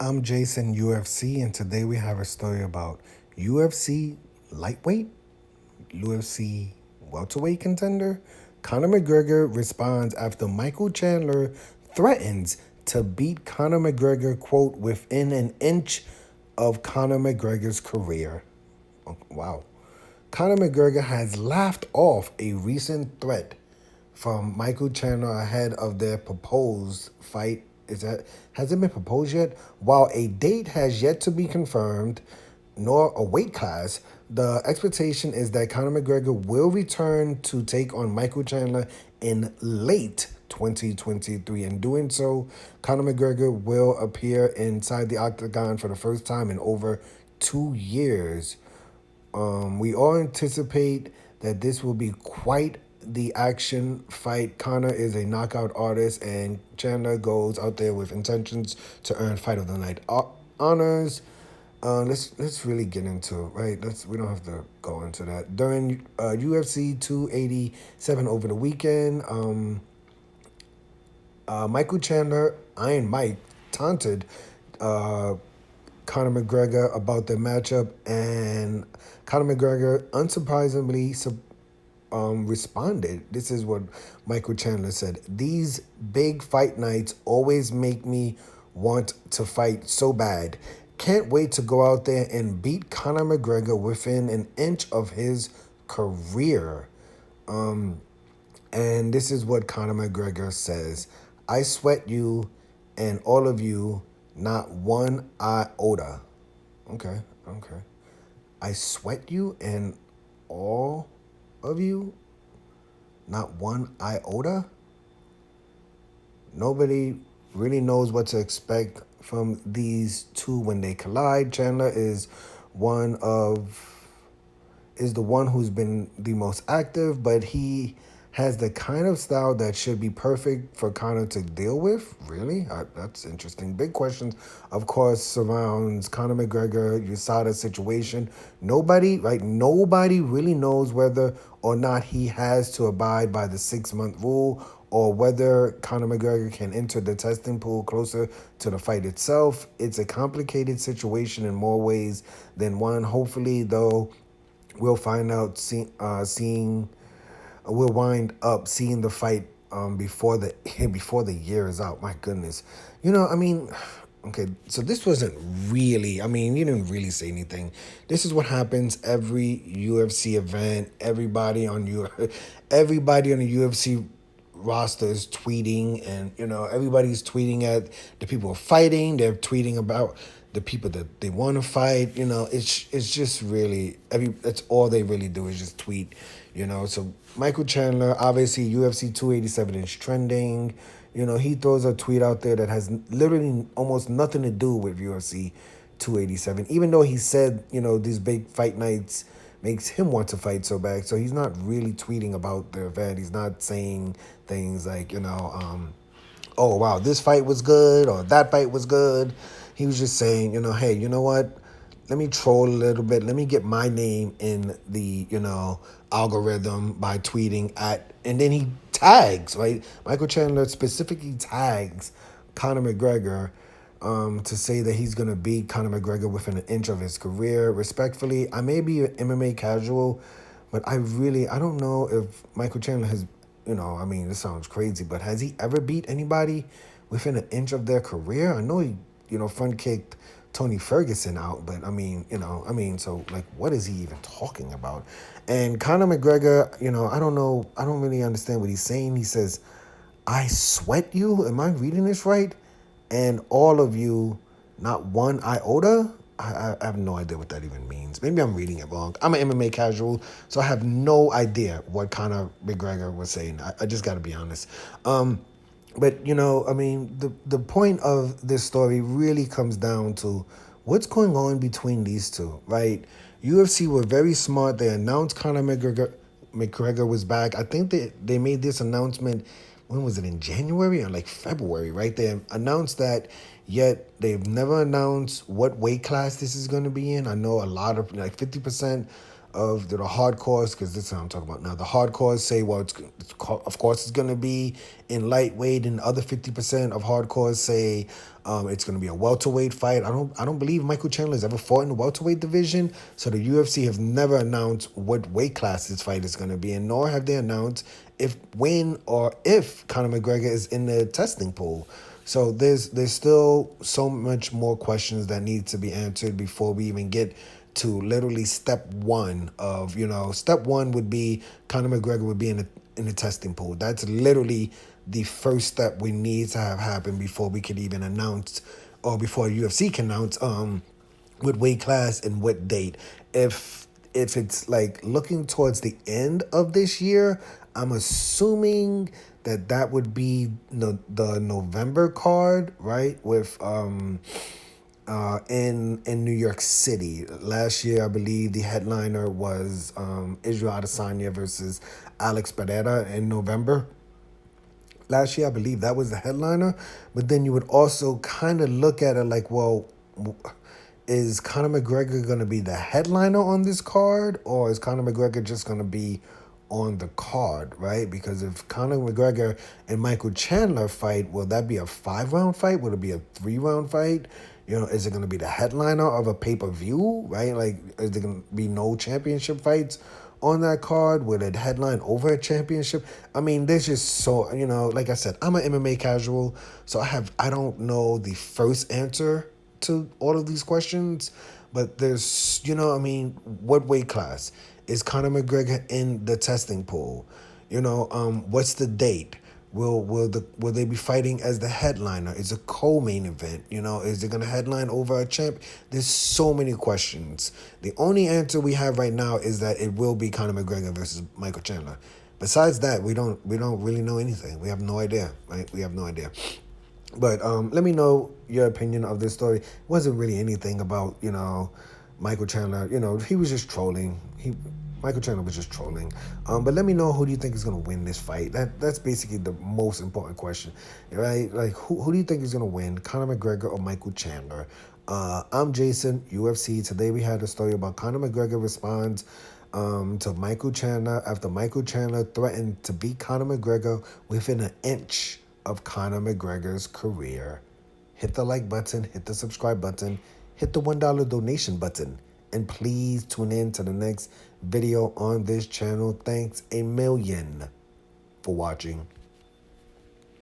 I'm Jason UFC, and today we have a story about UFC lightweight, UFC welterweight contender. Conor McGregor responds after Michael Chandler threatens to beat Conor McGregor, quote, within an inch of Conor McGregor's career. Oh, wow. Conor McGregor has laughed off a recent threat from Michael Chandler ahead of their proposed fight. Has it been proposed yet? While a date has yet to be confirmed, nor a weight class, the expectation is that Conor McGregor will return to take on Michael Chandler in late 2023. In doing so, Conor McGregor will appear inside the octagon for the first time in over 2 years. We all anticipate that this will be quite the action fight. Conor is a knockout artist, and Chandler goes out there with intentions to earn Fight of the Night honors. Let's really get into it, right? We don't have to go into that. During UFC 287 over the weekend, Michael Chandler, Iron Mike, taunted uh, Conor McGregor about the matchup, and Conor McGregor unsurprisingly responded. This is what Michael Chandler said: "These big fight nights always make me want to fight so bad. Can't wait to go out there and beat Conor McGregor within an inch of his career." And this is what Conor McGregor says: "I sweat you and all of you, not one iota." Okay, okay. "I sweat you and all of you, not one iota." Nobody really knows what to expect from these two when they collide. Chandler one of is the one who's been the most active, but he has the kind of style that should be perfect for Conor to deal with. Really? That's interesting. Big questions, of course, surrounds Conor McGregor, USADA situation. Nobody really knows whether or not he has to abide by the 6-month rule, or whether Conor McGregor can enter the testing pool closer to the fight itself. It's a complicated situation in more ways than one. Hopefully, though, we'll find out. We'll wind up seeing the fight before the before the year is out. My goodness, I mean, okay. So this wasn't really. I mean, you didn't really say anything. This is what happens every UFC event. Everybody on the UFC roster is tweeting, and everybody's tweeting at the people fighting. They're tweeting about the people that they want to fight. It's just really that's all they really do is just tweet. So Michael Chandler, obviously UFC 287 is trending. He throws a tweet out there that has literally almost nothing to do with UFC 287, even though he said, these big fight nights makes him want to fight so bad. So he's not really tweeting about the event. He's not saying things like, oh, wow, this fight was good or that fight was good. He was just saying, hey, you know what? Let me troll a little bit. Let me get my name in the, algorithm by tweeting at, and then he tags, right? Michael Chandler specifically tags Conor McGregor to say that he's going to beat Conor McGregor within an inch of his career. Respectfully, I may be an MMA casual, but I don't know if Michael Chandler has, I mean, this sounds crazy, but has he ever beat anybody within an inch of their career? I know he, front kicked Tony Ferguson out, but so like, what is he even talking about? And Conor McGregor, I don't know, I don't really understand what he's saying. He says, "I sweat you." Am I reading this right? "And all of you, not one iota." I have no idea what that even means. Maybe I'm reading it wrong. I'm an MMA casual, so I have no idea what Conor McGregor was saying. I just got to be honest. But, I mean, the point of this story really comes down to what's going on between these two, right? UFC were very smart. They announced Conor McGregor was back. I think they made this announcement, when was it, in January or like February, right? They announced that, yet they've never announced what weight class this is going to be in. I know a lot of, like 50% of the hardcores, because this is what I'm talking about now. The hardcores say, well, of course it's going to be in lightweight, and the other 50% of hardcores say it's going to be a welterweight fight. I don't believe Michael Chandler has ever fought in the welterweight division, so the UFC have never announced what weight class this fight is going to be, and nor have they announced if Conor McGregor is in the testing pool. So there's still so much more questions that need to be answered before we even get to literally step one of, step one would be Conor McGregor would be in the testing pool. That's literally the first step we need to have happen before we could even announce, or before UFC can announce what weight class and what date. If it's like looking towards the end of this year, I'm assuming that would be the November card, right? With in New York City. Last year, I believe the headliner was Israel Adesanya versus Alex Pereira in November. Last year, I believe that was the headliner. But then you would also kind of look at it like, well, is Conor McGregor going to be the headliner on this card, or is Conor McGregor just going to be on the card, right? Because if Conor McGregor and Michael Chandler fight, will that be a 5-round fight? Will it be a 3-round fight? Is it going to be the headliner of a pay-per-view, right? Like, is there going to be no championship fights on that card? Will it headline over a championship? I mean, there's just so, like I said, I'm an MMA casual, so I don't know the first answer to all of these questions, but there's, what weight class is Conor McGregor in the testing pool? What's the date? Will they be fighting as the headliner? Is a co-main event? Is it gonna headline over a champ? There's so many questions. The only answer we have right now is that it will be Conor McGregor versus Michael Chandler. Besides that, we don't really know anything. We have no idea, right? We have no idea. But let me know your opinion of this story. It wasn't really anything about, Michael Chandler. He was just trolling. Michael Chandler was just trolling. But let me know, who do you think is going to win this fight? That's basically the most important question, right? Like, who do you think is going to win, Conor McGregor or Michael Chandler? I'm Jason, UFC. Today we had a story about Conor McGregor responds to Michael Chandler after Michael Chandler threatened to beat Conor McGregor within an inch of Conor McGregor's career. Hit the like button, hit the subscribe button, hit the $1 donation button, and please tune in to the next video on this channel. Thanks a million for watching.